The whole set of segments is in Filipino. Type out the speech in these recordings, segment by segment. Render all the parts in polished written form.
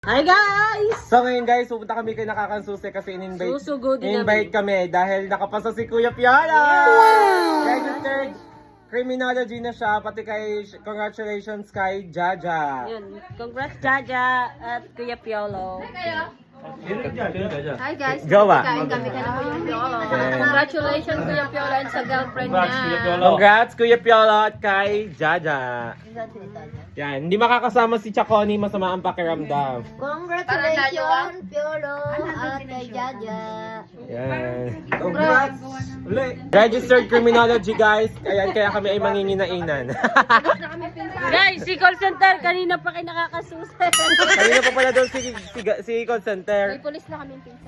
Hi guys! So ngayon guys, pupunta kami kay Nakakansusi kasi in-invite kami dahil nakapasa si Kuya Piolo! Wow! Registered criminology na siya, pati kay congratulations kay Jaja. Yun, congrats Jaja at Kuya Piolo. Hi guys, Jowa. kain kami ka na Kuya Piolo. Yeah. Congratulations Kuya Piolo and sa girlfriend niya. Congrats Kuya Piolo at kay Jaja. Yan, hindi makakasama si Chaconi, masama ang pakiramdam. Congratulations Piolo at kay Jaja. Yan. Congrats! Registered criminology guys, kaya kami ay manginginainan. Guys, si call center kanina pa kayo nakakasusi. Kanina pa pala doon si call center. May pulis na kami pinsan.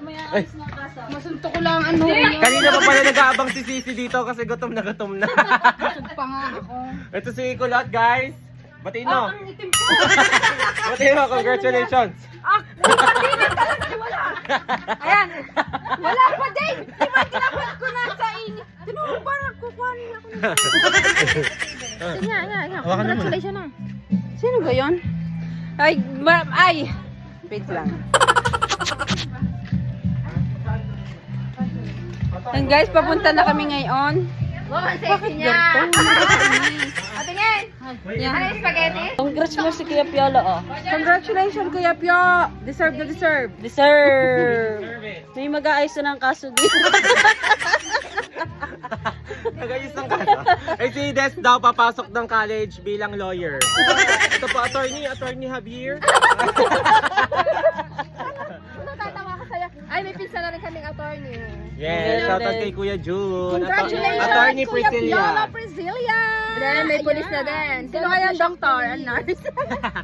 May ayos na kasa. Masunto ko lang ano. Kanina pa pala nag-aabang si Sisi dito kasi gutom na gutom na. Pa nga ako. Ito si Kulot guys. Batiin mo. Batiin mo, congratulations. Ayan. Wala pa din. Di ba tinapat ko na sa inyo? Tinuro parang kukuhanin ako. Yan. Congratulations na. Sino ba yun? Ay, wait lang. And guys, papunta na kami ngayon. Bakit ganito? Atingin! Ano spaghetti? Congrats mo si Kuya Piolo, oh. Congratulations, Kuya Pio! Deserve na deserve. Deserve! May mag-aayos na ng kaso dito. Nagayos ng kaso. Eh si Des daw papasok ng college bilang lawyer. Ito po, attorney Javier. Natatawa ka sa'yo. Ay, may pinsan na rin kaming attorney. Yes, shoutout kay Kuya June. Congratulations, Attorney Kuya Piolo Priscilla. Priscilla! Then, may pulis na din. Sino kaya ang doktor? Ang nurse?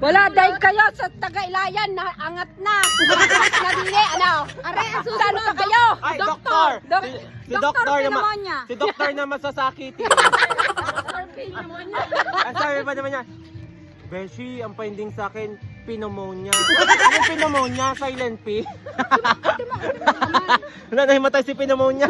Wala, dahil kayo sa taga-ilayan, angat na. Angat na dili, ano? Are, sano pa kayo? Ay, doktor! Si doktor na pneumonia. si doktor na masasakiti. Ang sabi pa naman niya, Beshi, ang finding sa akin, pneumonia. Yung pneumonia, silent P. Wala na himatay si pneumonia.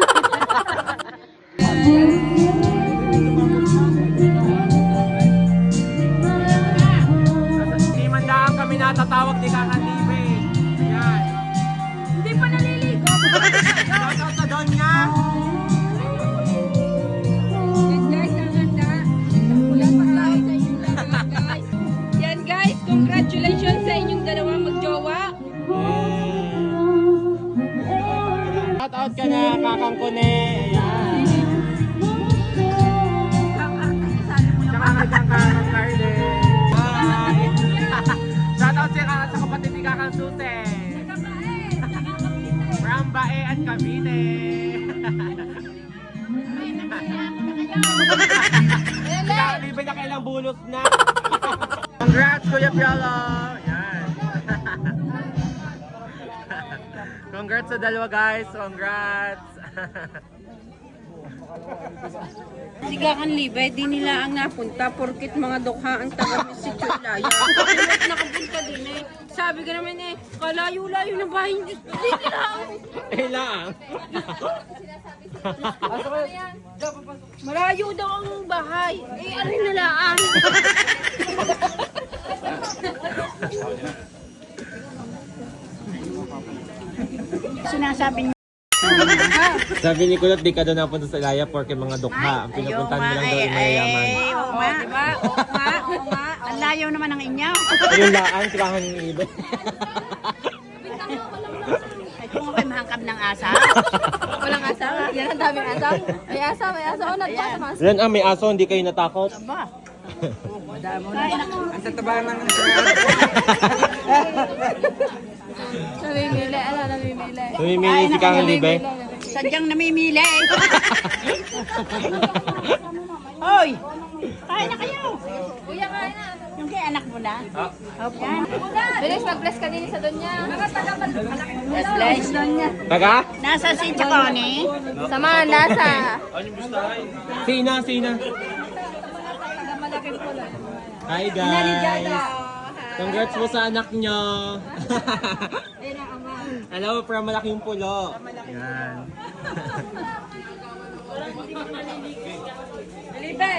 Di man daan kami natatawag ni Kakandibe. Ayan. Hindi pa naliligo. Shoutout sa Donya. Guys, ang ganda. Wala pa tayo sa inyong lahat, guys. Yan guys, congratulations sa inyong dalawang magjowa. Shoutout ka na, Kakang Kone. Ayan. Tsaka kang Kakang Carden. Bye! Shoutout sa kapatid ni Kakang Sute. From Bae at Cavite. Libre na kailang bulos na. Congrats, Kuya Piolo! Yan. Congrats sa dalawa guys. Congrats. Sigakan Libay, di nila ang napunta porkit mga dukha ang taga-Mesityo Ilaya. Bakit nakapunta din eh? Sabi ka naman eh, kalayo-layo na bahay, hindi nila ang... Ilang. Malayo daw ang bahay. Eh, ano nalaan? Sinasabi niyo. Sabi ni Kulot, di ka doon napunta sa Ilaya porque mga dukha. Ang pinupuntahan mo lang daw yung mayayaman. Oo nga, diba? Oo nga. Ang layo naman ng inyo. Ayun laan, sikahan yung iba. Ay, kung ako'y mahangkab ng asa. Walang asa? Yan ang daming asa. May asa. O, nagpasa. Yan may aso, hindi kayo natakot. Ba? Ang tataba naman ng Namimili. Namimili. Tumimili si Kang Libe. Sadyang namimili. Hoy! Kain na kayo! Kuya, kain na. Yung kay anak mo na? Yan. Bilis, mag-bless ka din sa donya. Bless donya. Taga? Nasa si Chaconi? Sama, nasa. Sina. Hi guys. Congrats po sa anak nyo. Hello from Malaking Pulo. Yan. Libe!